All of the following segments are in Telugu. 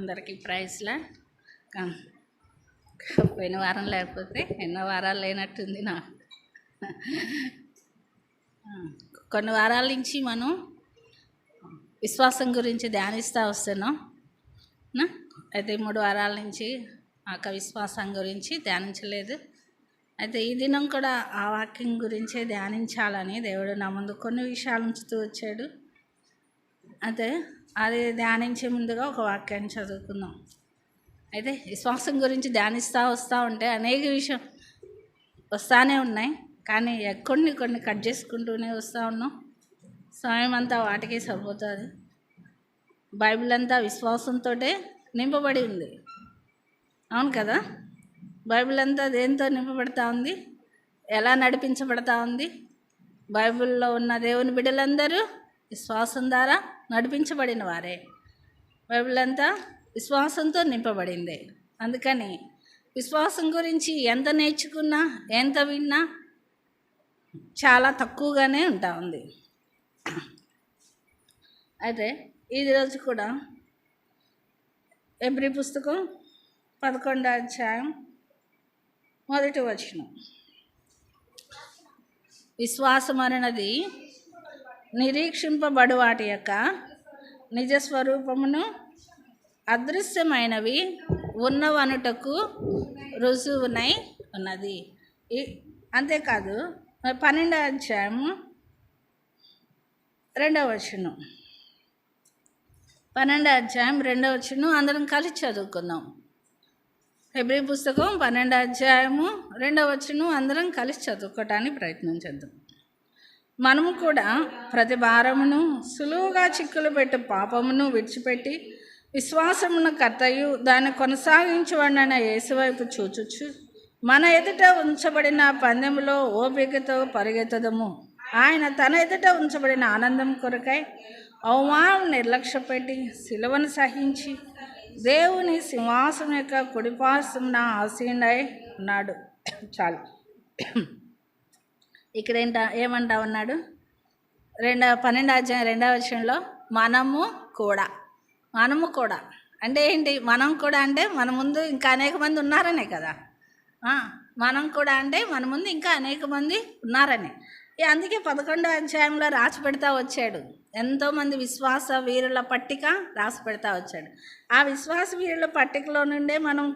అందరికీ ప్రైజ్లా. పోయిన వారం లేకపోతే ఎన్నో వారాలు లేనట్టుంది నాకు. కొన్ని వారాల నుంచి మనం విశ్వాసం గురించి ధ్యానిస్తూ వస్తున్నాం. అయితే 3 వారాల నుంచి విశ్వాసం గురించి ధ్యానించలేదు. అయితే ఈ దినం కూడా ఆ వాక్యం గురించే ధ్యానించాలని దేవుడు నా ముందు కొన్ని విషయాలు ఉంచుతూ వచ్చాడు. అయితే అది ధ్యానించే ముందుగా ఒక వాక్యాన్ని చదువుకుందాం. అయితే విశ్వాసం గురించి ధ్యానిస్తూ వస్తూ ఉంటే అనేక విషయం వస్తూనే ఉన్నాయి, కానీ కొన్ని కట్ చేసుకుంటూనే వస్తూ ఉన్నాం. సమయం అంతా వాటికే సరిపోతుంది. బైబిల్ అంతా విశ్వాసంతో నింపబడి ఉంది, అవును కదా? బైబిల్ అంతా దేంతో నింపబడతా ఉంది, ఎలా నడిపించబడతా ఉంది? బైబిల్లో ఉన్న దేవుని బిడ్డలందరూ విశ్వాసం ద్వారా నడిపించబడిన వారే. బైబిల్ అంతా విశ్వాసంతో నింపబడింది. అందుకని విశ్వాసం గురించి ఎంత నేర్చుకున్నా, ఎంత విన్నా చాలా తక్కువగానే ఉంటా ఉంది. అయితే ఈరోజు కూడా ఎబ్రీ పుస్తకం 11వ అధ్యాయం 1వ వచనం, విశ్వాసం అన్నది నిరీక్షింపబడు వాటి యొక్క నిజస్వరూపమును అదృశ్యమైనవి ఉన్నవనుటకు రుజువునై ఉన్నది. అంతేకాదు 12వ అధ్యాయము 2వ వచనం, 12వ అధ్యాయం 2వ వచనం అందరం కలిసి చదువుకుందాం. హెబ్రీ పుస్తకం 12వ అధ్యాయము 2వ వచనం అందరం కలిసి చదువుకోవటానికి ప్రయత్నం చేద్దాం. మనము కూడా ప్రతి భారమును సులువుగా చిక్కులు పెట్టు పాపమును విడిచిపెట్టి విశ్వాసమున కర్తయు దాన్ని కొనసాగించబడిన యేసు వైపు చూచుచు మన ఎదుట ఉంచబడిన పందెములో ఓపికతో పరిగెత్తదము. ఆయన తన ఎదుట ఉంచబడిన ఆనందం కొరకై అవమానం నిర్లక్ష్యపెట్టి సిలువను సహించి దేవుని సింహాసనం యొక్క కుడిపార్శ్వమున ఆసీనుడై ఉన్నాడు. చాలు. ఇక్కడ ఏమంటా ఉన్నాడు? 12వ అధ్యాయం 2వ వచనంలో మనము కూడా అంటే ఏంటి? మనం కూడా అంటే మన ముందు ఇంకా అనేక మంది ఉన్నారనే కదా. మనం కూడా అంటే మన ముందు ఇంకా అనేక మంది ఉన్నారని. అందుకే 11వ అధ్యాయంలో రాసి పెడతా వచ్చాడు. ఎంతోమంది విశ్వాస వీరుల పట్టిక రాసి పెడతా వచ్చాడు. ఆ విశ్వాస వీరుల పట్టికలో నుండే మనం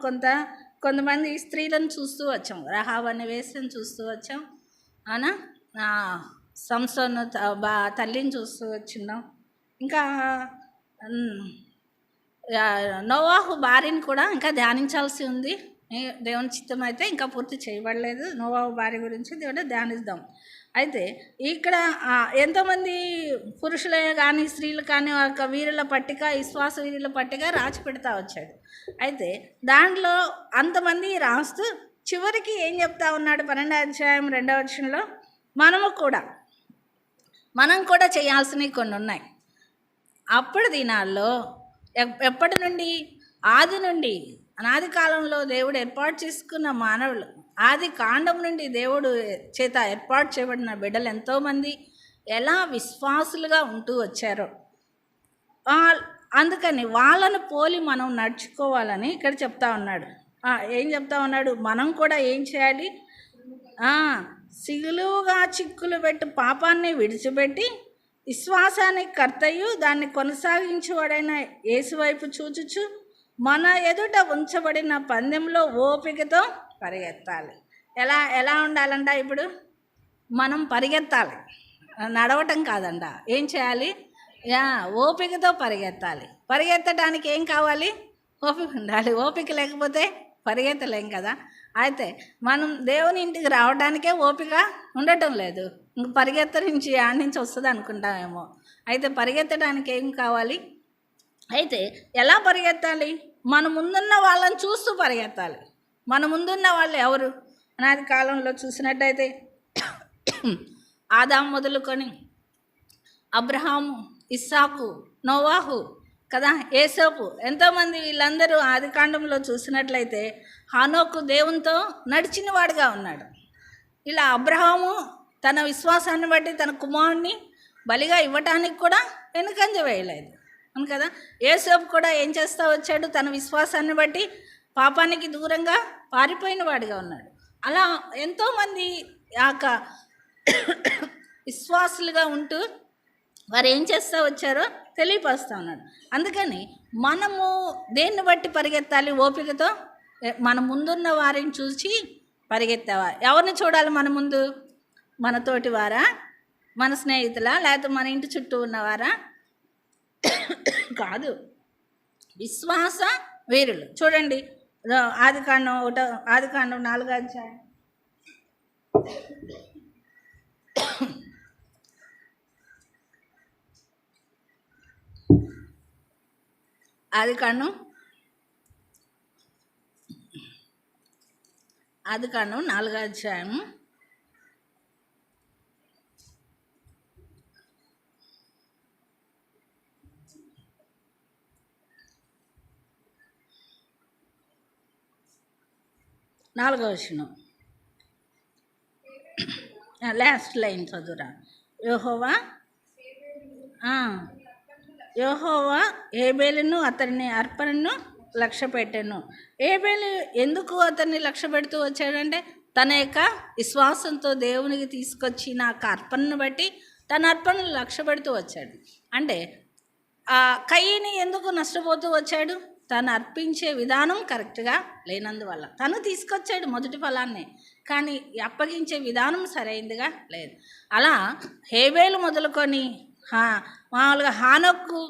కొంతమంది స్త్రీలను చూస్తూ వచ్చాం. రహాబు అనే వేశ్యను చూస్తూ వచ్చాం, అవునా? సంసోను తల్లిని చూస్తూ వచ్చినాం. ఇంకా నోవాహు భార్యని కూడా ఇంకా ధ్యానించాల్సి ఉంది. దేవుని చిత్తం అయితే ఇంకా పూర్తి చేయబడలేదు. నోవాహు భార్య గురించి దేవుడు ధ్యానిద్దాం. అయితే ఇక్కడ ఎంతోమంది పురుషులే కానీ స్త్రీలు కానీ ఒక వీరుల పట్టిక, విశ్వాస వీరుల పట్టిక రాసి పెడతా వచ్చాడు. అయితే దాంట్లో అంతమంది రాస్తూ చివరికి ఏం చెప్తా ఉన్నాడు? 12వ అధ్యాయం 2వ వచనంలో మనం కూడా చేయాల్సినవి కొన్ని ఉన్నాయి. అప్పుడు దినాల్లో ఎప్పటి నుండి? అనాది కాలంలో దేవుడు ఏర్పాటు చేసుకున్న మానవులు, ఆది కాండం నుండి దేవుడు చేత ఏర్పాటు చేయబడిన బిడ్డలు ఎంతోమంది ఎలా విశ్వాసులుగా ఉంటూ వచ్చారో, అందుకని వాళ్ళను పోలి మనం నడుచుకోవాలని ఇక్కడ చెప్తా ఉన్నాడు. ఏం చెప్తా ఉన్నాడు? మనం కూడా ఏం చేయాలి? సిలువుగా చిక్కులు పెట్టి పాపాన్ని విడిచిపెట్టి విశ్వాసానికి కర్తయు దాన్ని కొనసాగించేవాడైన యేసు వైపు చూచుచు మన ఎదుట ఉంచబడిన పందెంలో ఓపికతో పరిగెత్తాలి. ఎలా ఉండాలంట? ఇప్పుడు మనం పరిగెత్తాలి, నడవటం కాదంట. ఏం చేయాలి? ఓపికతో పరిగెత్తాలి. పరిగెత్తడానికి ఏం కావాలి? ఓపిక ఉండాలి. ఓపిక లేకపోతే పరిగెత్తలేం కదా. అయితే మనం దేవుని ఇంటికి రావడానికే ఓపిక ఉండటం లేదు, ఇంక పరిగెత్తరించి ఆడి నుంచి వస్తుంది అనుకుంటామేమో. అయితే పరిగెత్తడానికి ఏం కావాలి? అయితే ఎలా పరిగెత్తాలి? మన ముందున్న వాళ్ళని చూస్తూ పరిగెత్తాలి. మన ముందున్న వాళ్ళు ఎవరు? అనాది కాలంలో చూసినట్టయితే ఆదాము మొదలుకొని అబ్రహాము, ఇస్సాకు, నోవాహు కదా, యేసోపు, ఎంతోమంది వీళ్ళందరూ ఆది కాండంలో చూసినట్లయితే హనోకు దేవునితో నడిచిన వాడుగా ఉన్నాడు. ఇలా అబ్రహాము తన విశ్వాసాన్ని బట్టి తన కుమారుడిని బలిగా ఇవ్వటానికి కూడా వెనుకంజ వేయలేదు. అవును కదా. యోసేపు కూడా ఏం చేస్తూ వచ్చాడు, తన విశ్వాసాన్ని బట్టి పాపానికి దూరంగా పారిపోయిన వాడిగా ఉన్నాడు. అలా ఎంతోమంది యొక్క విశ్వాసులుగా ఉంటూ వారు ఏం చేస్తూ వచ్చారో తెలియపరుస్తూ ఉన్నాడు. అందుకని మనము దేన్ని బట్టి పరిగెత్తాలి? ఓపికతో మన ముందున్న వారిని చూసి పరిగెత్తావా? ఎవరిని చూడాలి మన ముందు? మన తోటి వారా, మన స్నేహితులా, లేకపోతే మన ఇంటి చుట్టూ ఉన్నవారా? కాదు, విశ్వాస వీరులు. చూడండి ఆదికాండం 4వ అధ్యాయం. ఆదికాండం 4వ అధ్యాయం 4వ వచనం. Last line చదువురా. యెహోవా హేబేలును అతని అర్పణను లక్ష్య పెట్టాను. హేబేలు ఎందుకు అతన్ని లక్ష్య పెడుతూ వచ్చాడంటే తన యొక్క విశ్వాసంతో దేవునికి తీసుకొచ్చిన అర్పణను బట్టి తన అర్పణను లక్ష్య పెడుతూ వచ్చాడు. అంటే కయ్యని ఎందుకు నష్టపోతూ వచ్చాడు? తను అర్పించే విధానం కరెక్ట్గా లేనందువల్ల. తను తీసుకొచ్చాడు మొదటి ఫలాన్ని, కానీ అప్పగించే విధానం సరైనదిగా లేదు. అలా హేబేలు మొదలుకొని మామూలుగా హానోకు,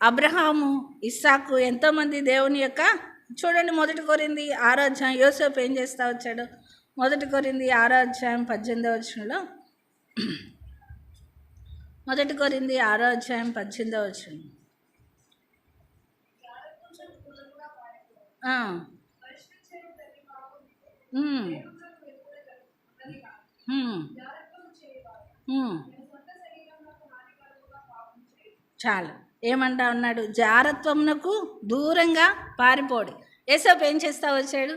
అబ్రహాము, ఇస్సాకు ఎంతోమంది దేవుని యొక్క చూడండి. 1 కొరింథీ 6వ అధ్యాయం యోసేపు ఏం చేస్తూ వచ్చాడు? 1 కొరింథీ 6వ అధ్యాయం 18వ వచనంలో 1 కొరింథీ 6వ అధ్యాయం 18వ వచనం. చాలు, ఏమంటా ఉన్నాడు? జారత్వమునకు దూరంగా పారిపోడు. యేసేపు ఏం చేస్తా వచ్చాడు?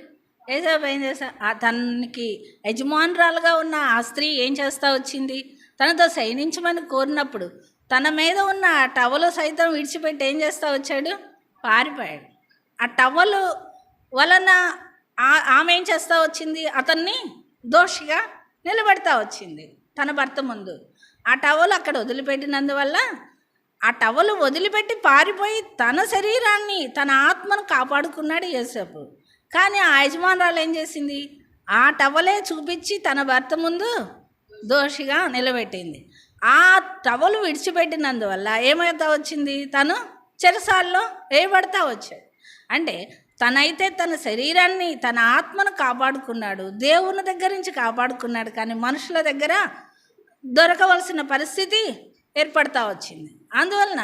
యేసేపు ఏం చేస్తా, తనకి యజమానురాలుగా ఉన్న ఆ స్త్రీ ఏం చేస్తా వచ్చింది? తనతో శయనించమని కోరినప్పుడు తన మీద ఉన్న ఆ టవలు సైతం విడిచిపెట్టి ఏం చేస్తా వచ్చాడు? పారిపోయాడు. ఆ టవలు వలన ఆమె ఏం చేస్తూ వచ్చింది? అతన్ని దోషిగా నిలబెడతా వచ్చింది తన భర్త ముందు. ఆ టవలు అక్కడ వదిలిపెట్టినందువల్ల ఆ టవలు వదిలిపెట్టి పారిపోయి తన శరీరాన్ని, తన ఆత్మను కాపాడుకున్నాడు యోసేపు. కానీ ఆ యజమానురాలు ఏం చేసింది? ఆ టవలే చూపించి తన భర్త ముందు దోషిగా నిలబెట్టింది. ఆ టవలు విడిచిపెట్టినందువల్ల ఏమవుతా వచ్చింది? తను చెరసాల్లో వేయబడతా వచ్చాడు. అంటే తనైతే తన శరీరాన్ని, తన ఆత్మను కాపాడుకున్నాడు, దేవుని దగ్గర నుంచి కాపాడుకున్నాడు, కానీ మనుషుల దగ్గర దొరకవలసిన పరిస్థితి ఏర్పడతా వచ్చింది. అందువలన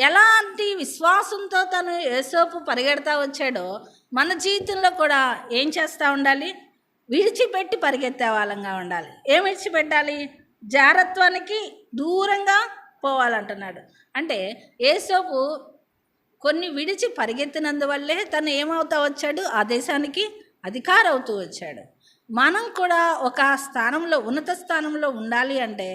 ఎలాంటి విశ్వాసంతో తను యేసేపు పరిగెడతా వచ్చాడో మన జీవితంలో కూడా ఏం చేస్తూ ఉండాలి? విడిచిపెట్టి పరిగెత్తే వాళ్ళంగా ఉండాలి. ఏం విడిచిపెట్టాలి? జారత్వానికి దూరంగా పోవాలంటున్నాడు. అంటే యేసేపు కొన్ని విడిచి పరిగెత్తినందువల్లే తను ఏమవుతా వచ్చాడు? ఆ దేశానికి అధికారి అవుతూ వచ్చాడు. మనం కూడా ఒక స్థానంలో, ఉన్నత స్థానంలో ఉండాలి అంటే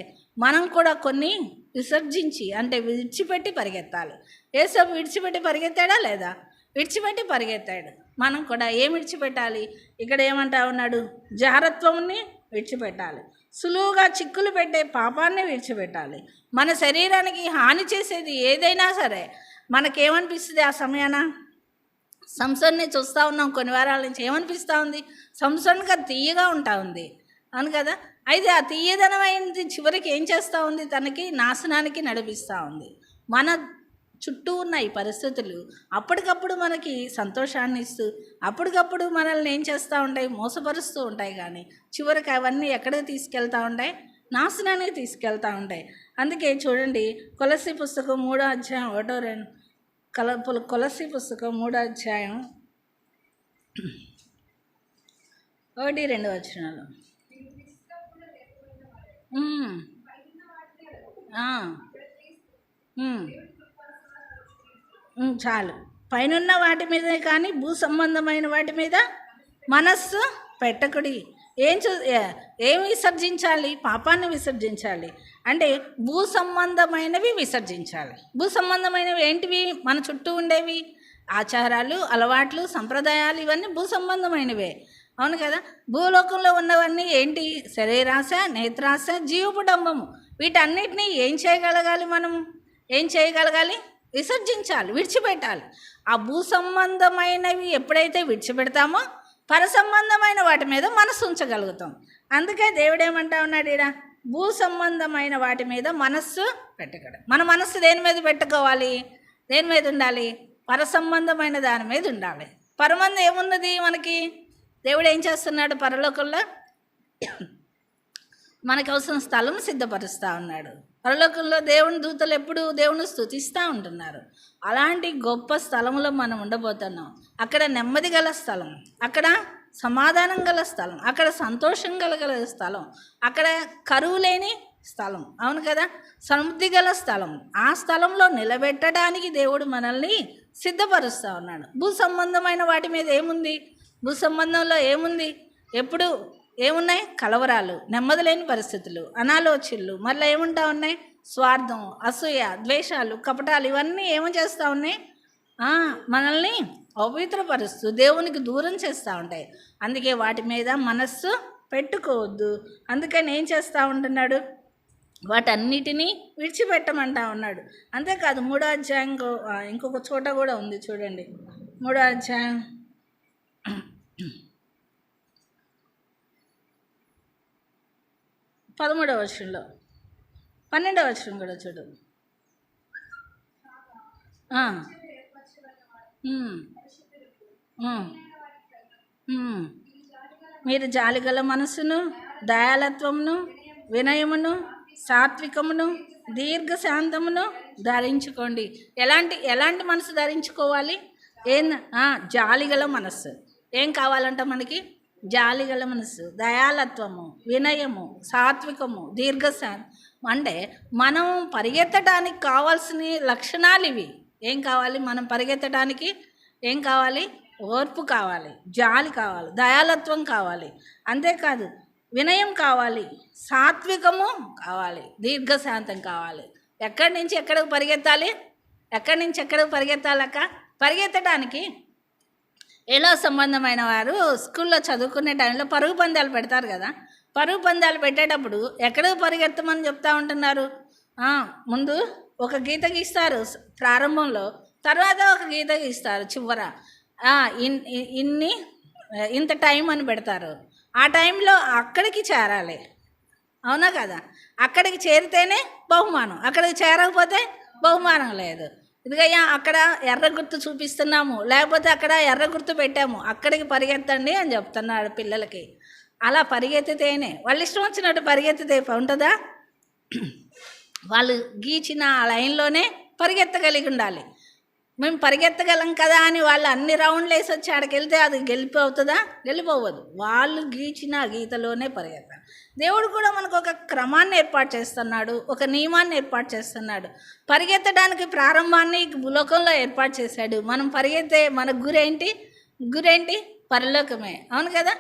మనం కూడా కొన్ని విసర్జించి, అంటే విడిచిపెట్టి పరిగెత్తాలి. యేసేపు విడిచిపెట్టి పరిగెత్తాడా లేదా? విడిచిపెట్టి పరిగెత్తాడు. మనం కూడా ఏం విడిచిపెట్టాలి? ఇక్కడ ఏమంటా ఉన్నాడు? జారత్వంని విడిచిపెట్టాలి. సులువుగా చిక్కులు పెట్టే పాపాన్ని విడిచిపెట్టాలి. మన శరీరానికి హాని చేసేది ఏదైనా సరే మనకేమనిపిస్తుంది ఆ సమయాన? సంసోన్ని చూస్తూ ఉన్నాం కొన్ని వారాల నుంచి. ఏమనిపిస్తూ ఉంది? సంసోన్గా తీయగా ఉంటా ఉంది, అవును కదా. అయితే ఆ తీయదనమైనది చివరికి ఏం చేస్తూ ఉంది? తనకి నాశనానికి నడిపిస్తూ ఉంది. మన చుట్టూ ఉన్న ఈ పరిస్థితులు అప్పటికప్పుడు మనకి సంతోషాన్ని ఇస్తూ అప్పటికప్పుడు మనల్ని ఏం చేస్తూ ఉంటాయి? మోసపరుస్తూ ఉంటాయి. కానీ చివరికి అవన్నీ ఎక్కడికి తీసుకెళ్తూ ఉంటాయి? నాశనానికి తీసుకెళ్తూ ఉంటాయి. అందుకే చూడండి, కొలస్సీ పుస్తకం 3వ అధ్యాయం 1-2 కొలస్సీ పుస్తకం 3వ అధ్యాయం 1-2 వచనాలు. చాలు, పైనున్న వాటి మీదే కానీ భూ సంబంధమైన వాటి మీద మనస్సు పెట్టకుడి. ఏం విసర్జించాలి? పాపాన్ని విసర్జించాలి. అంటే భూ సంబంధమైనవి విసర్జించాలి. భూ సంబంధమైనవి ఏంటివి? మన చుట్టూ ఉండేవి ఆచారాలు, అలవాట్లు, సంప్రదాయాలు, ఇవన్నీ భూ సంబంధమైనవే. అవును కదా? భూలోకంలో ఉన్నవన్నీ ఏంటి? శరీరాశ, నేత్రాశ, జీవపుడంబము. వీటన్నిటినీ ఏం చేయగలగాలి? మనం ఏం చేయగలగాలి? విసర్జించాలి, విడిచిపెట్టాలి. ఆ భూ సంబంధమైనవి ఎప్పుడైతే విడిచిపెడతామో పర సంబంధమైన వాటి మీద మనసు ఉంచగలుగుతాం. అందుకే దేవుడు ఏమంటా ఉన్నాడు ఈడ? భూ సంబంధమైన వాటి మీద మనస్సు పెట్టగలడు. మన మనస్సు దేని మీద పెట్టుకోవాలి? దేని మీద ఉండాలి? పర సంబంధమైన దాని మీద ఉండాలి. పరమందు ఏమున్నది మనకి? దేవుడు ఏం చేస్తున్నాడు? పరలోకంలో మనకు అవసరం స్థలం సిద్ధపరుస్తూ ఉన్నాడు. పరలోకంలో దేవుని దూతలు ఎప్పుడు దేవుని స్తుతిస్తూ ఉంటున్నారు. అలాంటి గొప్ప స్థలంలో మనం ఉండబోతున్నాం. అక్కడ నెమ్మది గల స్థలం, అక్కడ సమాధానం గల స్థలం, అక్కడ సంతోషం కలగల స్థలం, అక్కడ కరువు లేని స్థలం. అవును కదా? సమృద్ధి గల స్థలం. ఆ స్థలంలో నిలబెట్టడానికి దేవుడు మనల్ని సిద్ధపరుస్తూ ఉన్నాడు. భూ సంబంధమైన వాటి మీద ఏముంది? భూ సంబంధంలో ఏముంది? ఎప్పుడు ఏమున్నాయి? కలవరాలు, నెమ్మది లేని పరిస్థితులు, అనాలోచనలు, మళ్ళీ ఏముంటా ఉన్నాయి? స్వార్థం, అసూయ, ద్వేషాలు, కపటాలు, ఇవన్నీ ఏమో చేస్తూ ఉన్నాయి? మనల్ని అపవిత్రపరుస్తూ దేవునికి దూరం చేస్తూ ఉంటాయి. అందుకే వాటి మీద మనస్సు పెట్టుకోవద్దు. అందుకని ఏం చేస్తూ ఉంటున్నాడు? వాటన్నిటినీ విడిచిపెట్టమంటా ఉన్నాడు. అంతేకాదు 3వ అధ్యాయం ఇంకొక చోట కూడా ఉంది చూడండి. 3వ అధ్యాయం 13వ వచనంలో 12వ వచనం కూడా చూడు. మీరు జాలిగల మనసును, దయాలత్వమును, వినయమును, సాత్వికమును, దీర్ఘశాంతమును ధరించుకోండి. ఎలాంటి మనసు ధరించుకోవాలి? జాలిగల మనస్సు. ఏం కావాలంట మనకి? జాలిగల మనసు, దయాలత్వము, వినయము, సాత్వికము, దీర్ఘశాంతం. అంటే మనం పరిగెత్తడానికి కావాల్సిన లక్షణాలు ఇవి. ఏం కావాలి? మనం పరిగెత్తడానికి ఏం కావాలి? ఓర్పు కావాలి, జాలి కావాలి, దయాలత్వం కావాలి. అంతేకాదు వినయం కావాలి, సాత్వికము కావాలి, దీర్ఘశాంతం కావాలి. ఎక్కడి నుంచి ఎక్కడికి పరిగెత్తాలి? ఎక్కడి నుంచి ఎక్కడికి పరిగెత్తాలక్క? పరిగెత్తడానికి ఎలా సంబంధమైన వారు స్కూల్లో చదువుకునే టైంలో పరుగు పందాలు పెడతారు కదా. పరుగు పందాలు పెట్టేటప్పుడు ఎక్కడికి పరిగెత్తమని చెప్తా ఉంటున్నారు? ముందు ఒక గీత గీస్తారు ప్రారంభంలో, తర్వాత ఒక గీత గీస్తారు చివర. ఇంత టైం అని పెడతారు. ఆ టైంలో అక్కడికి చేరాలి. అవునా కదా? అక్కడికి చేరితేనే బహుమానం, అక్కడికి చేరకపోతే బహుమానం లేదు. ఇదిగయ్యా అక్కడ ఎర్ర గుర్తు చూపిస్తున్నాము, లేకపోతే అక్కడ ఎర్ర గుర్తు పెట్టాము, అక్కడికి పరిగెత్తండి అని చెప్తున్నాడు పిల్లలకి. అలా పరిగెత్తితేనే, వాళ్ళు ఇష్టం వచ్చినట్టు పరిగెత్తితే ఉంటుందా? వాళ్ళు గీచిన ఆ లైన్లోనే పరిగెత్తగలిగి ఉండాలి. మేము పరిగెత్తగలం కదా అని వాళ్ళు అన్ని రౌండ్లు వేసి వచ్చి ఆడికి వెళ్తే అది గెలిపి అవుతుందా? గెలిపోవద్దు. వాళ్ళు గీచిన గీతలోనే పరిగెత్తాలి. దేవుడు కూడా మనకు ఒక క్రమాన్ని ఏర్పాటు చేస్తున్నాడు, ఒక నియమాన్ని ఏర్పాటు చేస్తున్నాడు. పరిగెత్తడానికి ప్రారంభాన్ని భూలోకంలో ఏర్పాటు చేశాడు. మనం పరిగెత్తే మన గురేంటి? పరలోకమే. అవును కదా?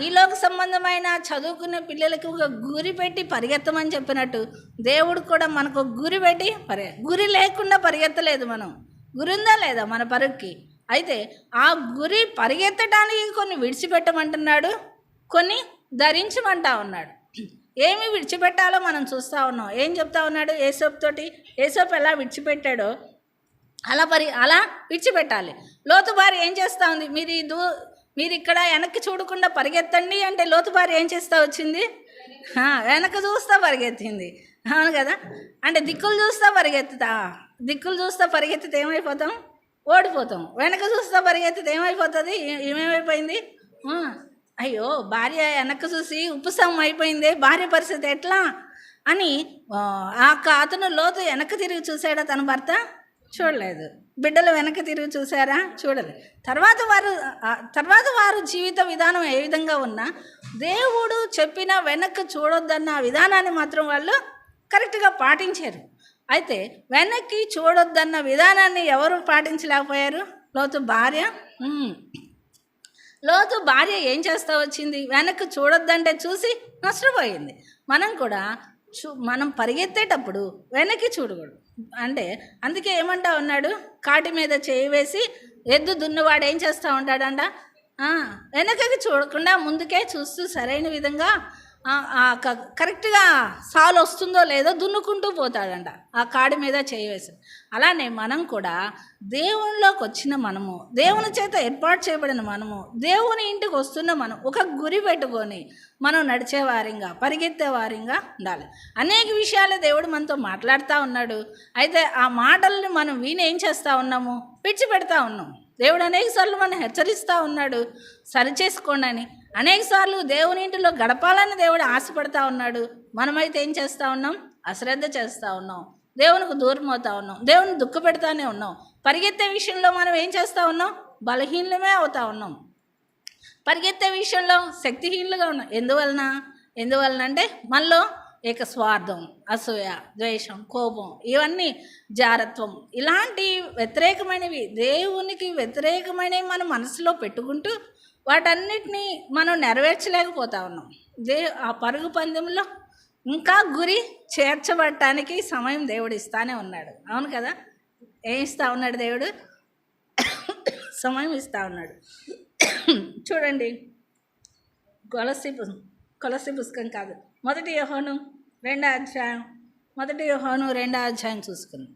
ఈ లోక సంబంధమైన చదువుకునే పిల్లలకి ఒక గురి పెట్టి పరిగెత్తమని చెప్పినట్టు దేవుడు కూడా మనకు గురి పెట్టి గురి లేకుండా పరిగెత్తలేదు మనం. గురి ఉందా లేదా మన పరుగుకి? అయితే ఆ గురి పరిగెత్తడానికి కొన్ని విడిచిపెట్టమంటున్నాడు, కొన్ని ధరించమంటా ఉన్నాడు. ఏమి విడిచిపెట్టాలో మనం చూస్తూ ఉన్నాం. ఏం చెప్తా ఉన్నాడు? ఏసోపు ఎలా విడిచిపెట్టాడో అలా విడిచిపెట్టాలి. లోతు భార్య ఏం చేస్తూ ఉంది? మీరు ఇక్కడ వెనక్కి చూడకుండా పరిగెత్తండి అంటే లోతు భార్య ఏం చేస్తూ వచ్చింది? వెనక్కి చూస్తూ పరిగెత్తింది. అవును కదా? అంటే దిక్కులు చూస్తా పరిగెత్తితే ఏమైపోతాం? ఓడిపోతాం. వెనక చూస్తా పరిగెత్తితే ఏమైపోతుంది? ఏమేమైపోయింది? అయ్యో భార్య వెనక్కి చూసి ఉపశమనం అయిపోయింది, భార్య పరిస్థితి ఎట్లా అని అతను లోతు వెనక్కి తిరిగి చూశాడా? తన భర్త చూడలేదు. బిడ్డలు వెనక్కి తిరిగి చూసారా? చూడలేదు. తర్వాత వారు జీవిత విధానం ఏ విధంగా ఉన్నా దేవుడు చెప్పిన వెనక్కి చూడొద్దన్న విధానాన్ని మాత్రం వాళ్ళు కరెక్ట్గా పాటించారు. అయితే వెనక్కి చూడొద్దన్న విధానాన్ని ఎవరు పాటించలేకపోయారు? లోతు భార్య. లోతు భార్య ఏం చేస్తా వచ్చింది? వెనక్కి చూడొద్దంటే చూసి నష్టపోయింది. మనం కూడా మనం పరిగెత్తేటప్పుడు వెనక్కి చూడకూడదు. అంటే అందుకే ఏమంటా ఉన్నాడు, కాటి మీద చేయి వేసి ఎద్దు దున్నువాడు ఏం చేస్తూ ఉంటాడంట, వెనకకి చూడకుండా ముందుకే చూస్తూ సరైన విధంగా కరెక్ట్గా సాలు వస్తుందో లేదో దున్నుకుంటూ పోతాడంట ఆ కాడి మీద చేయి వేసి. అలానే మనం కూడా దేవునిలోకి వచ్చిన మనము, దేవుని చేత ఏర్పాటు చేయబడిన మనము, దేవుని ఇంటికి వస్తున్న మనం ఒక గురి పెట్టుకొని మనం నడిచే వారిగా, పరిగెత్తే వారిగా ఉండాలి. అనేక విషయాలు దేవుడు మనతో మాట్లాడుతూ ఉన్నాడు. అయితే ఆ మాటల్ని మనం విని ఏం చేస్తూ ఉన్నాము? విడిచిపెడతా ఉన్నాం. దేవుడు అనేకసార్లు మనం హెచ్చరిస్తూ ఉన్నాడు, సరిచేసుకోండి అని. అనేకసార్లు దేవుని ఇంటిలో గడపాలని దేవుడు ఆశపడతా ఉన్నాడు. మనమైతే ఏం చేస్తూ ఉన్నాం? అశ్రద్ధ చేస్తూ ఉన్నాం, దేవునికి దూరం అవుతా ఉన్నాం, దేవుని దుఃఖపెడతానే ఉన్నాం. పరిగెత్తే విషయంలో మనం ఏం చేస్తూ ఉన్నాం? బలహీనమే అవుతా ఉన్నాం. పరిగెత్తే విషయంలో శక్తిహీనులుగా ఉన్నాం. ఎందువలన అంటే మనలో ఏక స్వార్థం, అసూయ, ద్వేషం, కోపం, ఇవన్నీ జారత్వం, ఇలాంటి వ్యతిరేకమైనవి, దేవునికి వ్యతిరేకమైనవి మనం మనసులో పెట్టుకుంటూ వాటన్నిటినీ మనం నెరవేర్చలేకపోతా ఉన్నాం. ఆ పరుగు పందెంలో ఇంకా గురి చేర్చబడటానికి సమయం దేవుడు ఇస్తానే ఉన్నాడు. అవును కదా? ఏం ఇస్తా ఉన్నాడు దేవుడు? సమయం ఇస్తా ఉన్నాడు. చూడండి, కొలస్సీ పుస్తకం కాదు, 1 యోహాను 2వ అధ్యాయం, 1 యోహాను 2వ అధ్యాయం చూసుకున్నాం.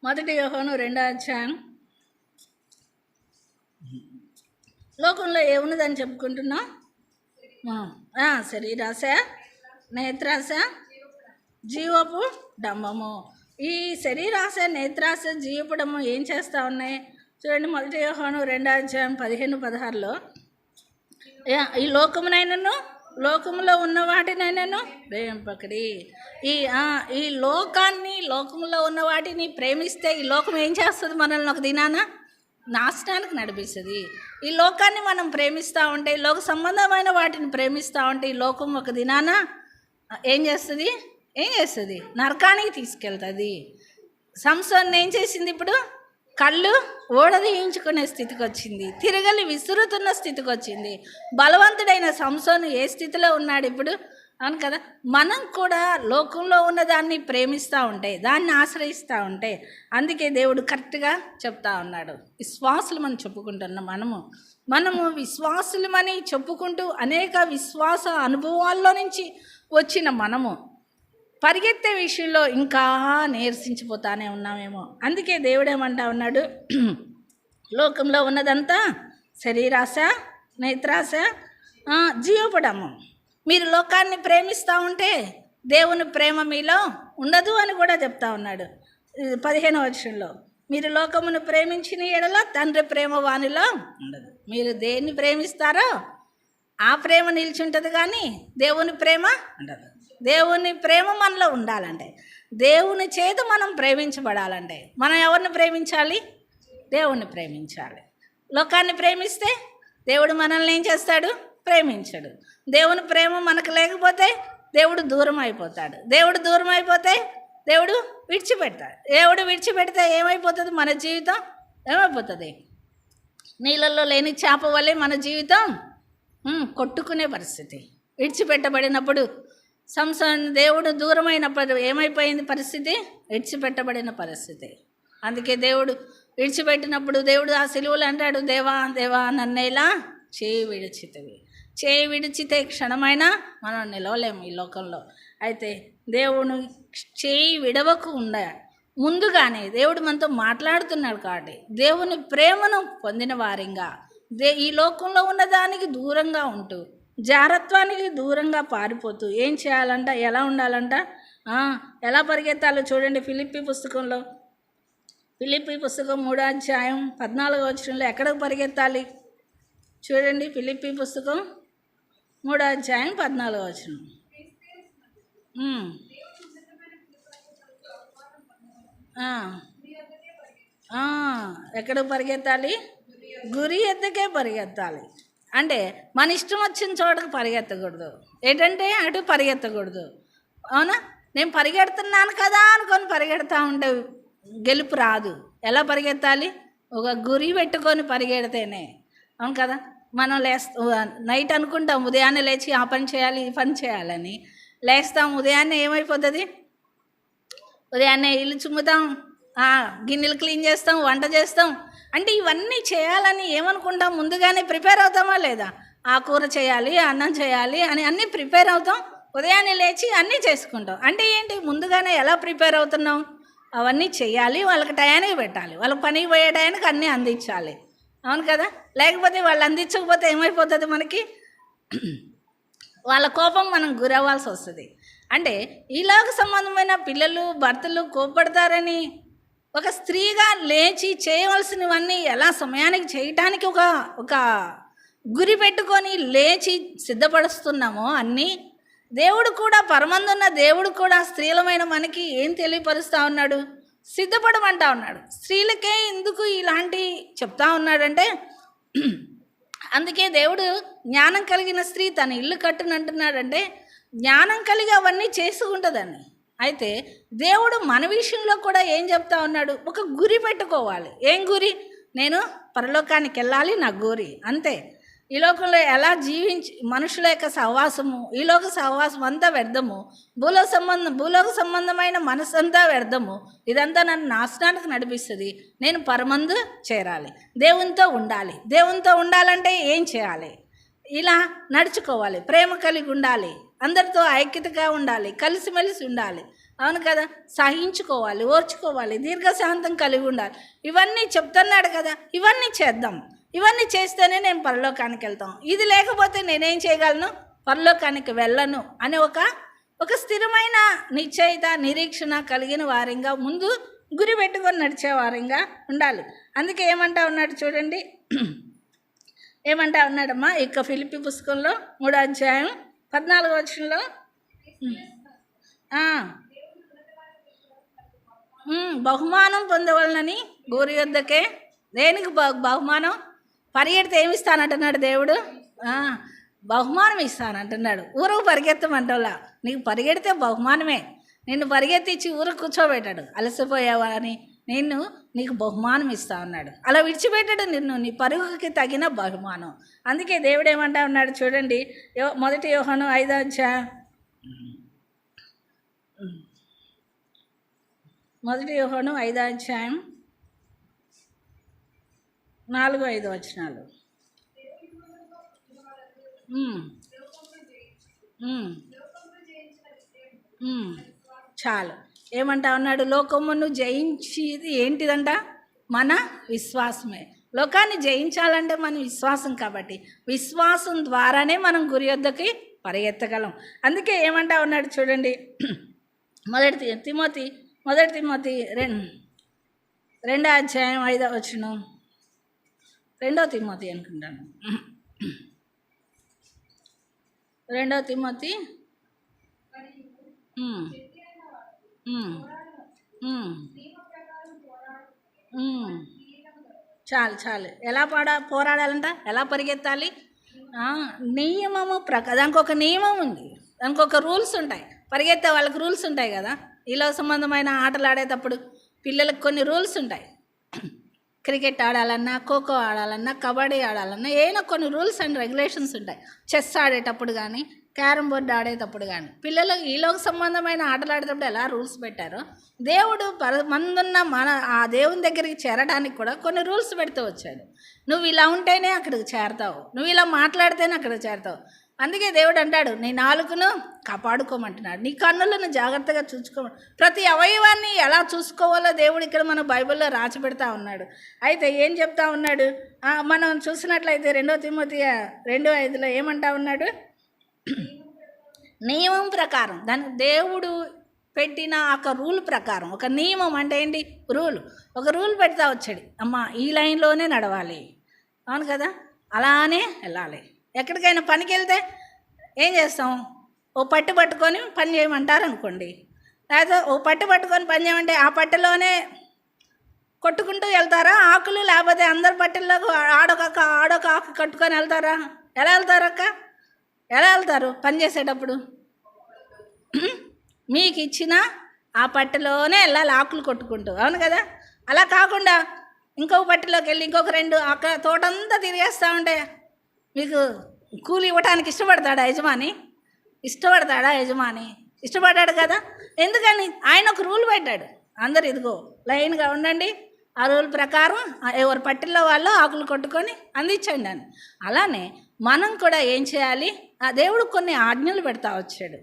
1 యోహాను 2వ అధ్యాయం. లోకంలో ఏమున్నదని చెప్పుకుంటున్నా? శరీరాశ, నేత్రాశ, జీవపు డంబము. ఈ శరీరాశ, నేత్రాశ, జీవపు డంబం ఏం చేస్తూ ఉన్నాయి? చూడండి, 1 యోహాను 2వ అధ్యాయం 15-16లో, ఈ లోకమునైనను లోకములో ఉన్న వాటినైనాను ప్రేమింపకడి. ఈ లోకాన్ని, లోకంలో ఉన్న వాటిని ప్రేమిస్తే ఈ లోకం ఏం చేస్తుంది? మనల్ని ఒక దినాన నాశనానికి నడిపిస్తుంది. ఈ లోకాన్ని మనం ప్రేమిస్తూ ఉంటే, ఈ లోక సంబంధమైన వాటిని ప్రేమిస్తూ ఉంటే ఈ లోకం ఒక దినాన ఏం చేస్తుంది? నరకానికి తీసుకెళ్తుంది. సంసోన్ ఏం చేసింది? ఇప్పుడు కళ్ళు ఓడదీయించుకునే స్థితికి వచ్చింది, తిరగలి విసురుతున్న స్థితికి వచ్చింది. బలవంతుడైన సంసోను ఏ స్థితిలో ఉన్నాడు ఇప్పుడు? అవును కదా? మనం కూడా లోకంలో ఉన్నదాన్ని ప్రేమిస్తూ ఉంటే, దాన్ని ఆశ్రయిస్తూ ఉంటే, అందుకే దేవుడు కరెక్ట్గా చెప్తా ఉన్నాడు. విశ్వాసులు మనం చెప్పుకుంటున్నాం. మనము విశ్వాసులమని చెప్పుకుంటూ అనేక విశ్వాస అనుభవాల్లో నుంచి వచ్చిన మనము పరిగెత్తే విషయంలో ఇంకా నీరసించిపోతానే ఉన్నామేమో. అందుకే దేవుడు ఏమంటా ఉన్నాడు, లోకంలో ఉన్నదంతా శరీరాశ, నేత్రాశ, జీవపడము. మీరు లోకాన్ని ప్రేమిస్తూ ఉంటే దేవుని ప్రేమ మీలో ఉండదు అని కూడా చెప్తా ఉన్నాడు 15వ వచనంలో. మీరు లోకమును ప్రేమించిన ఎడల తండ్రి ప్రేమ వానిలో ఉండదు. మీరు దేన్ని ప్రేమిస్తారో ఆ ప్రేమ నిలిచి ఉంటుంది, కానీ దేవుని ప్రేమ ఉండదు. దేవుని ప్రేమ మనలో ఉండాలంటే, దేవుని చేత మనం ప్రేమించబడాలంటే మనం ఎవరిని ప్రేమించాలి? దేవుణ్ణి ప్రేమించాలి. లోకాన్ని ప్రేమిస్తే దేవుడు మనల్ని ఏం చేస్తాడు? ప్రేమించడు. దేవుని ప్రేమ మనకు లేకపోతే దేవుడు దూరం అయిపోతాడు. దేవుడు దూరం అయిపోతే దేవుడు విడిచిపెడతాడు. దేవుడు విడిచిపెడితే ఏమైపోతుంది? మన జీవితం ఏమైపోతుంది? నీళ్ళల్లో లేని చేప వల్లే మన జీవితం కొట్టుకునే పరిస్థితి. విడిచిపెట్టబడినప్పుడు సంసోను దేవుడు దూరమైనప్పుడు ఏమైపోయింది పరిస్థితి? విడిచిపెట్టబడిన పరిస్థితి. అందుకే దేవుడు విడిచిపెట్టినప్పుడు దేవుడు ఆ సిలువలు అంటాడు, దేవా దేవా నన్నేలా చేయి విడిచితివి. చేయి విడిచితే క్షణమైనా మనం నిలవలేము ఈ లోకంలో. అయితే దేవుని చేయి విడవకు ముందుగానే దేవుడు మనతో మాట్లాడుతున్నాడు. కాబట్టి దేవుని ప్రేమను పొందిన వారిగా ఈ లోకంలో ఉన్నదానికి దూరంగా ఉంటూ, జారత్వానికి దూరంగా పారిపోతూ ఏం చేయాలంట? ఎలా ఉండాలంట? ఎలా పరిగెత్తాలో చూడండి. ఫిలిప్పీ పుస్తకం 3వ అధ్యాయం 14వ వచనంలో ఎక్కడికి పరిగెత్తాలి చూడండి. ఫిలిప్పీ పుస్తకం 3వ అధ్యాయం 14వ వచనం. ఎక్కడికి పరిగెత్తాలి? గురి ఎద్దకే పరిగెత్తాలి. అంటే మన ఇష్టం వచ్చిన చోటకు పరిగెత్తకూడదు. ఏంటంటే అటు పరిగెత్తకూడదు. అవునా? నేను పరిగెడుతున్నాను కదా అనుకొని పరిగెడతా ఉంటే గెలుపు రాదు. ఎలా పరిగెత్తాలి? ఒక గురి పెట్టుకొని పరిగెడితేనే. అవును కదా? మనం నైట్ అనుకుంటాం ఉదయాన్నే లేచి ఆ పని చేయాలి ఈ పని చేయాలని. లేస్తాం, ఉదయాన్నే ఏమైపోతుంది? ఉదయాన్నే ఇల్లు చిమ్ముతాం, గిన్నెలు క్లీన్ చేస్తాం, వంట చేస్తాం. అంటే ఇవన్నీ చేయాలని ఏమనుకుంటాం? ముందుగానే ప్రిపేర్ అవుతామా లేదా? ఆ కూర చేయాలి, అన్నం చేయాలి అని అన్నీ ప్రిపేర్ అవుతాం. ఉదయాన్నే లేచి అన్నీ చేసుకుంటాం. అంటే ఏంటి? ముందుగానే ఎలా ప్రిపేర్ అవుతున్నాం? అవన్నీ చేయాలి, వాళ్ళకి టయానికి పెట్టాలి, వాళ్ళకి పనికి పోయే టయానికి అన్నీ అందించాలి. అవును కదా? లేకపోతే వాళ్ళు అందించకపోతే ఏమైపోతుంది? మనకి వాళ్ళ కోపం మనం గురవ్వాల్సి వస్తుంది. అంటే ఇలాగ సంబంధమైన పిల్లలు భర్తలు కోపడతారని ఒక స్త్రీగా లేచి చేయవలసినవన్నీ ఎలా సమయానికి చేయటానికి ఒక గురి పెట్టుకొని లేచి సిద్ధపరుస్తున్నామో అన్నీ దేవుడు కూడా, పరమందున్న దేవుడు కూడా స్త్రీలమైన మనకి ఏం తెలియపరుస్తూ ఉన్నాడు? సిద్ధపడమంటా ఉన్నాడు. స్త్రీలకే ఎందుకు ఇలాంటి చెప్తా ఉన్నాడంటే, అందుకే దేవుడు జ్ఞానం కలిగిన స్త్రీ తన ఇల్లు కట్టునంటున్నాడంటే జ్ఞానం కలిగి అవన్నీ చేసుకుంటుందని. అయితే దేవుడు మన విషయంలో కూడా ఏం చెప్తా ఉన్నాడు? ఒక గురి పెట్టుకోవాలి. ఏం గురి? నేను పరలోకానికి వెళ్ళాలి, నా గురి అంతే. ఈ లోకంలో ఎలా మనుషుల యొక్క సహవాసము, ఈ లోక సహవాసం అంతా వ్యర్థము, భూలోక సంబంధమైన మనసు అంతా వ్యర్థము. ఇదంతా నన్ను నాశనానికి నడిపిస్తుంది. నేను పరమందు చేరాలి, దేవునితో ఉండాలి. దేవునితో ఉండాలంటే ఏం చేయాలి? ఇలా నడుచుకోవాలి, ప్రేమ కలిగి ఉండాలి, అందరితో ఐక్యతగా ఉండాలి, కలిసిమెలిసి ఉండాలి. అవును కదా? సహించుకోవాలి, ఓర్చుకోవాలి, దీర్ఘశాంతం కలిగి ఉండాలి. ఇవన్నీ చెప్తున్నాడు కదా, ఇవన్నీ చేద్దాం. ఇవన్నీ చేస్తేనే నేను పరలోకానికి వెళ్తాం. ఇది లేకపోతే నేనేం చేయగలను? పరలోకానికి వెళ్ళను అనే ఒక స్థిరమైన నిశ్చయిత, నిరీక్షణ కలిగిన వారంగా ముందు గురి పెట్టుకొని నడిచే వారంగా ఉండాలి. అందుకే ఏమంటా ఉన్నాడు చూడండి, ఏమంటా ఉన్నాడమ్మా? ఇక ఫిలిప్పీ పుస్తకంలో 3వ అధ్యాయం 14వ వచనంలో బహుమానం పొందవలనని గురి వద్దకే. దేనికి బహుమానం? పరిగెడితే ఏమి ఇస్తానంటున్నాడు దేవుడు? బహుమానం ఇస్తానంటున్నాడు. ఊరకు పరిగెత్తమంటోలా, నీకు పరిగెడితే బహుమానమే. నిన్ను పరిగెత్తించి ఊరకు కూర్చోబెట్టాడు. అలసిపోయావా అని నీకు బహుమానం ఇస్తా ఉన్నాడు. అలా విడిచిపెట్టాడు నిన్ను, నీ పరుగుకి తగిన బహుమానం. అందుకే దేవుడు ఏమంటా ఉన్నాడు చూడండి, 1 యోహాను 5వ అధ్యాయం 1 యోహాను 5వ అధ్యాయం 4-5 వచనాలు. చాలు. ఏమంటా ఉన్నాడు? లోకమును జయించేది ఏంటిదంట? మన విశ్వాసమే. లోకాన్ని జయించాలంటే మన విశ్వాసం. కాబట్టి విశ్వాసం ద్వారానే మనం గురి వద్దకి పరిగెత్తగలం. అందుకే ఏమంటా ఉన్నాడు చూడండి, 1 తిమోతి 2వ అధ్యాయం 5వ వచనం, 2 తిమోతి అనుకుంటాను, 2 తిమోతి చాలు. ఎలా పోరాడాలంట? ఎలా పరిగెత్తాలి? నియమము దానికి ఒక నియమం ఉంది, దానికి ఒక రూల్స్ ఉంటాయి. పరిగెత్తే వాళ్ళకి రూల్స్ ఉంటాయి కదా. ఇలా సంబంధమైన ఆటలు ఆడేటప్పుడు పిల్లలకు కొన్ని రూల్స్ ఉంటాయి. క్రికెట్ ఆడాలన్నా, ఖోఖో ఆడాలన్నా, కబడ్డీ ఆడాలన్నా ఏమైనా కొన్ని రూల్స్ అండ్ రెగ్యులేషన్స్ ఉంటాయి. చెస్ ఆడేటప్పుడు కానీ, క్యారమ్ బోర్డు ఆడేటప్పుడు కానీ, పిల్లలు ఈలోక సంబంధమైన ఆటలు ఆడేటప్పుడు ఎలా రూల్స్ పెట్టారో దేవుడు ఆ దేవుని దగ్గరికి చేరడానికి కూడా కొన్ని రూల్స్ పెడుతూ వచ్చాడు. నువ్వు ఇలా ఉంటేనే అక్కడికి చేరతావు, నువ్వు ఇలా మాట్లాడితేనే అక్కడికి చేరతావు. అందుకే దేవుడు అంటాడు, నీ నాలుకను కాపాడుకోమంటున్నాడు, నీ కన్నులను జాగ్రత్తగా చూసుకోమని. ప్రతి అవయవాన్ని ఎలా చూసుకోవాలో దేవుడు ఇక్కడ మన బైబిల్లో రాసి పెడతా ఉన్నాడు. అయితే ఏం చెప్తా ఉన్నాడు? మనం చూసినట్లయితే 2 తిమోతి 2:5 ఏమంటా ఉన్నాడు? నియమం ప్రకారం, దానికి దేవుడు పెట్టిన ఒక రూల్ ప్రకారం, ఒక నియమం అంటే ఏంటి? ఒక రూల్ పెడతా వచ్చాడు. అమ్మ ఈ లైన్లోనే నడవాలి, అవును కదా, అలానే వెళ్ళాలి. ఎక్కడికైనా పనికి వెళ్తే ఏం చేస్తాం? ఓ పట్టు పట్టుకొని పని చేయమంటారు అనుకోండి, లేదా ఓ పట్టు పట్టుకొని పని చేయమంటే ఆ పట్టులోనే కొట్టుకుంటూ వెళ్తారా ఆకులు? లేకపోతే అందరి పట్టుల్లోకి ఆడొక ఆకు కట్టుకొని వెళ్తారా? ఎలా వెళ్తారక్క? ఎలా వెళ్తారు పని చేసేటప్పుడు? మీకు ఇచ్చిన ఆ పట్టులోనే వెళ్ళాలి, ఆకులు కొట్టుకుంటూ, అవును కదా. అలా కాకుండా ఇంకొక పట్టిలోకి వెళ్ళి ఇంకొక 2 అక్కడ తోటంతా తిరిగేస్తూ ఉంటే మీకు కూలి ఇవ్వటానికి ఇష్టపడతాడా యజమాని? ఇష్టపడ్డాడు కదా. ఎందుకని? ఆయన ఒక రూల్ పెట్టాడు, అందరు ఇదిగో లైన్గా ఉండండి, ఆ రూల్ ప్రకారం ఎవరి పట్టిల్లో వాళ్ళు ఆకులు కొట్టుకొని అందించండి అని. అలానే మనం కూడా ఏం చేయాలి? ఆ దేవుడు కొన్ని ఆజ్ఞలు పెడతా వచ్చాడు.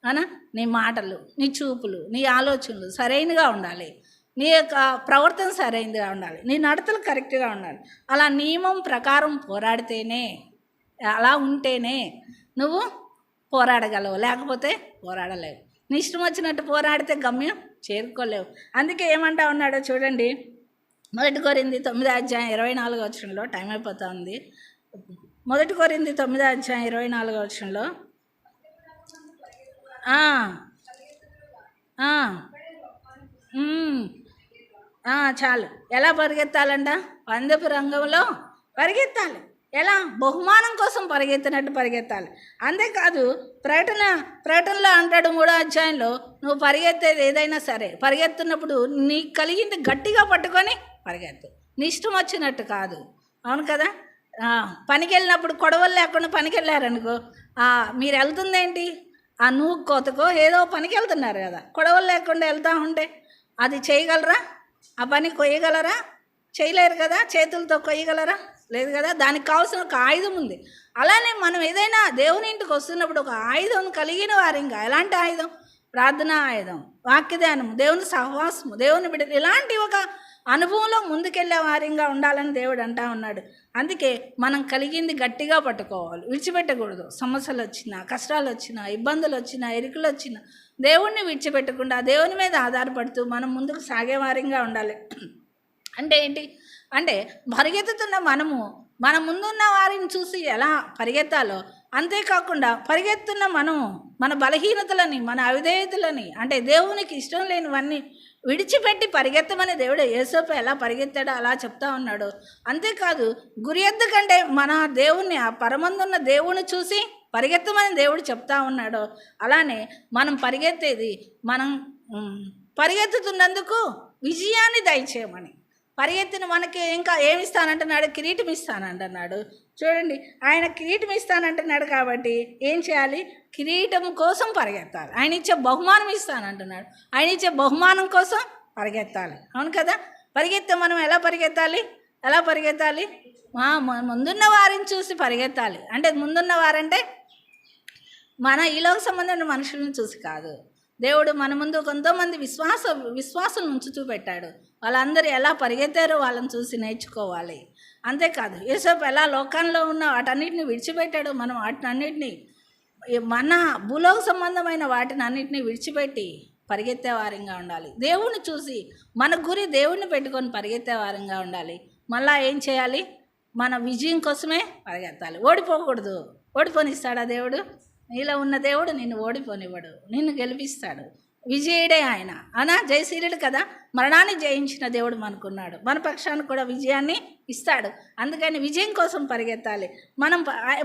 అనా నీ మాటలు, నీ చూపులు, నీ ఆలోచనలు సరైనగా ఉండాలి, నీ యొక్క ప్రవర్తన సరైనదిగా ఉండాలి, నీ నడతలు కరెక్ట్గా ఉండాలి. అలా నియమం ప్రకారం పోరాడితేనే, అలా ఉంటేనే నువ్వు పోరాడగలవు, లేకపోతే పోరాడలేవు. నీ ఇష్టం వచ్చినట్టు పోరాడితే గమ్యం చేరుకోలేవు. అందుకే ఏమంటా ఉన్నాడో చూడండి, 1 కొరింథీ 9:24 టైం అయిపోతా ఉంది. 1 కొరింథీ 9:24 చాలు. ఎలా పరిగెత్తాలంట? పందెపు రంగంలో పరిగెత్తాలి. ఎలా? బహుమానం కోసం పరిగెత్తినట్టు పరిగెత్తాలి. అంతేకాదు ప్రకటనలో అంటాడు 3వ అధ్యాయంలో, నువ్వు పరిగెత్తేది ఏదైనా సరే పరిగెత్తున్నప్పుడు నీకు కలిగింది గట్టిగా పట్టుకొని పరిగెత్తు, నీ ఇష్టం వచ్చినట్టు కాదు. అవును కదా. పనికి వెళ్ళినప్పుడు కొడవలు లేకుండా పనికి వెళ్ళారనుకో, మీరు వెళ్తుందేంటి? ఆ నువ్వు కోతకో ఏదో పనికి వెళ్తున్నారు కదా, కొడవలు లేకుండా వెళ్తూ ఉంటే అది చేయగలరా? ఆ పని కొయ్యగలరా? చేయలేరు కదా. చేతులతో కొయ్యగలరా? లేదు కదా. దానికి కావాల్సిన ఒక ఆయుధం ఉంది. అలానే మనం ఏదైనా దేవుని ఇంటికి వస్తున్నప్పుడు ఒక ఆయుధం కలిగిన వారు, ఇంకా ఎలాంటి ఆయుధం? ప్రార్థనా ఆయుధం, వాక్యధ్యానం, దేవుని సహవాసము, దేవుని బిడ్డ, ఇలాంటి ఒక అనుభవంలో ముందుకెళ్ళే వారిగా ఉండాలని దేవుడు అంటా ఉన్నాడు. అందుకే మనం కలిగింది గట్టిగా పట్టుకోవాలి, విడిచిపెట్టకూడదు. సమస్యలు వచ్చినా, కష్టాలు వచ్చినా, ఇబ్బందులు వచ్చినా, ఇరుకులు వచ్చినా దేవుణ్ణి విడిచిపెట్టకుండా దేవుని మీద ఆధారపడుతూ మనం ముందుకు సాగే వారిగా ఉండాలి. అంటే ఏంటి? అంటే పరిగెత్తుతున్న మనము మన ముందున్న వారిని చూసి ఎలా పరిగెత్తాలో, అంతేకాకుండా పరిగెత్తున్న మనము మన బలహీనతలని, మన అవిధేయతలని, అంటే దేవునికి ఇష్టం లేనివన్నీ విడిచిపెట్టి పరిగెత్తమని దేవుడు యేసోపు ఎలా పరిగెత్తాడో అలా చెప్తా ఉన్నాడు. అంతేకాదు గురి ఎద్దు కంటే మన దేవుణ్ణి, ఆ పరమందున్న దేవుని చూసి పరిగెత్తమని దేవుడు చెప్తా ఉన్నాడు. అలానే మనం పరిగెత్తేది, మనం పరిగెత్తుతున్నందుకు విజయాన్ని దయచేయమని. పరిగెత్తిన మనకి ఇంకా ఏమి ఇస్తానంటున్నాడు? కిరీటం ఇస్తానంటున్నాడు. చూడండి, ఆయన కిరీటం ఇస్తానంటున్నాడు కాబట్టి ఏం చేయాలి? కిరీటం కోసం పరిగెత్తాలి. ఆయన ఇచ్చే బహుమానం ఇస్తానంటున్నాడు, ఆయన ఇచ్చే బహుమానం కోసం పరిగెత్తాలి. అవును కదా. పరిగెత్తే మనం ఎలా పరిగెత్తాలి? ముందున్న వారిని చూసి పరిగెత్తాలి. అంటే ముందున్న వారంటే మన ఈలోక సంబంధమైన మనుషులను చూసి కాదు. దేవుడు మన ముందు కొంతమంది విశ్వాసం ఉంచుతూ పెట్టాడు. వాళ్ళందరూ ఎలా పరిగెత్తారో వాళ్ళని చూసి నేర్చుకోవాలి. అంతేకాదు యేసోపు ఎలా లోకంలో ఉన్న వాటన్నిటిని విడిచిపెట్టాడో మనం వాటినన్నిటినీ, మన భూలోక సంబంధమైన వాటిని అన్నిటినీ విడిచిపెట్టి పరిగెత్తే వారంగా ఉండాలి. దేవుణ్ణి చూసి మన గురి దేవుణ్ణి పెట్టుకొని పరిగెత్తే వారంగా ఉండాలి. మళ్ళా ఏం చేయాలి? మన విజయం కోసమే పరిగెత్తాలి. ఓడిపోకూడదు. ఓడిపోనిస్తాడా దేవుడు? నీలో ఉన్న దేవుడు నిన్ను ఓడిపోనివ్వడు, నిన్ను గెలిపిస్తాడు. విజయుడే ఆయన. జయశీలుడు కదా. మరణాన్ని జయించిన దేవుడు మనకున్నాడు, మన పక్షానికి కూడా విజయాన్ని ఇస్తాడు. అందుకని విజయం కోసం పరిగెత్తాలి.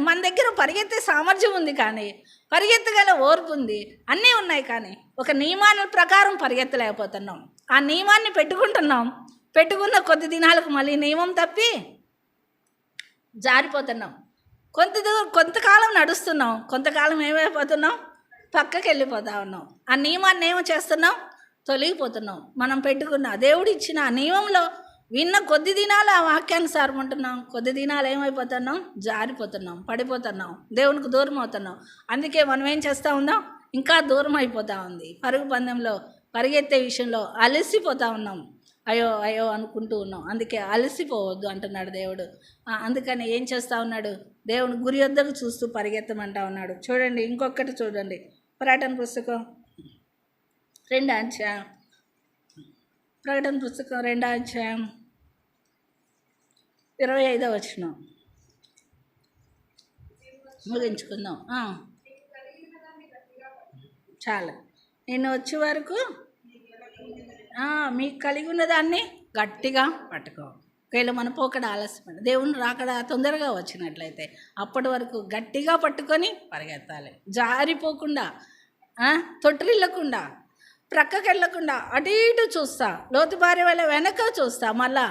మన దగ్గర పరిగెత్తే సామర్థ్యం ఉంది, కానీ పరిగెత్తగల ఓర్పు ఉంది, అన్నీ ఉన్నాయి, కానీ ఒక నియమాల ప్రకారం పరిగెత్తలేకపోతున్నాం. ఆ నియమాన్ని పెట్టుకున్న కొద్ది దినాలకు మళ్ళీ నియమం తప్పి జారిపోతున్నాం. కొంతకాలం నడుస్తున్నాం, కొంతకాలం ఏమైపోతున్నాం? పక్కకి వెళ్ళిపోతా ఉన్నాం. ఆ నియమాన్ని ఏమో చేస్తున్నాం? తొలగిపోతున్నాం. మనం పెట్టుకున్న దేవుడు ఇచ్చిన ఆ నియమంలో విన్న కొద్ది దినాలు ఆ వాక్యానుసారం ఉంటున్నాం, కొద్ది దినాలు ఏమైపోతున్నాం? జారిపోతున్నాం, పడిపోతున్నాం, దేవునికి దూరం అవుతున్నాం. అందుకే మనం ఏం చేస్తూ ఉన్నాం? ఇంకా దూరం అయిపోతూ ఉంది. పరుగు పందెంలో పరిగెత్తే విషయంలో అలసిపోతూ ఉన్నాం, అయ్యో అనుకుంటూ ఉన్నాం. అందుకే అలసిపోవద్దు అంటున్నాడు దేవుడు. అందుకని ఏం చేస్తూ ఉన్నాడు? దేవుని గురి వద్దకు చూస్తూ పరిగెత్తమంటా ఉన్నాడు. చూడండి, ఇంకొకటి చూడండి, ప్రకటన పుస్తకం 2వ అధ్యాయం, ప్రకటన పుస్తకం 2వ అధ్యాయం 25వ వచనం ముగించుకుందాం. చాలు. నేను వచ్చే వరకు మీకు కలిగి ఉన్నదాన్ని గట్టిగా పట్టుకో. ఒకవేళ మన పోకడ ఆలస్యపడి దేవుని రాకడ తొందరగా వచ్చినట్లయితే అప్పటి వరకు గట్టిగా పట్టుకొని పరిగెత్తాలి. జారిపోకుండా, తొట్టిల్లకుండా, ప్రక్కకి వెళ్ళకుండా అటు ఇటు చూస్తా, లోతు భార్య వల్ల వెనక చూస్తా. మళ్ళా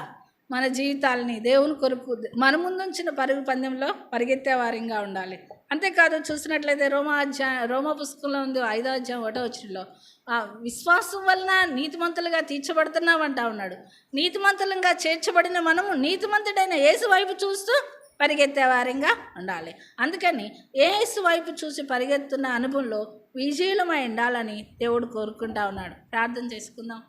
మన జీవితాలని దేవుని కొరకు మన ముందుంచిన పరుగు పందెంలో పరిగెత్తే వారంగా ఉండాలి. అంతేకాదు చూసినట్లయితే రోమా పుస్తకంలో ఉంది 5వ అధ్యాయం 1వ వచనంలో ఆ విశ్వాసం వలన నీతిమంతులుగా తీర్చబడుతున్నామంటా ఉన్నాడు. నీతిమంతులుగా చేర్చబడిన మనము నీతిమంతుడైన యేసు వైపు చూస్తూ పరిగెత్తే వారంగా ఉండాలి. అందుకని యేసు వైపు చూసి పరిగెత్తున్న అనుభవంలో విజయులమై ఉండాలని దేవుడు కోరుకుంటా ఉన్నాడు. ప్రార్థన చేసుకుందాం.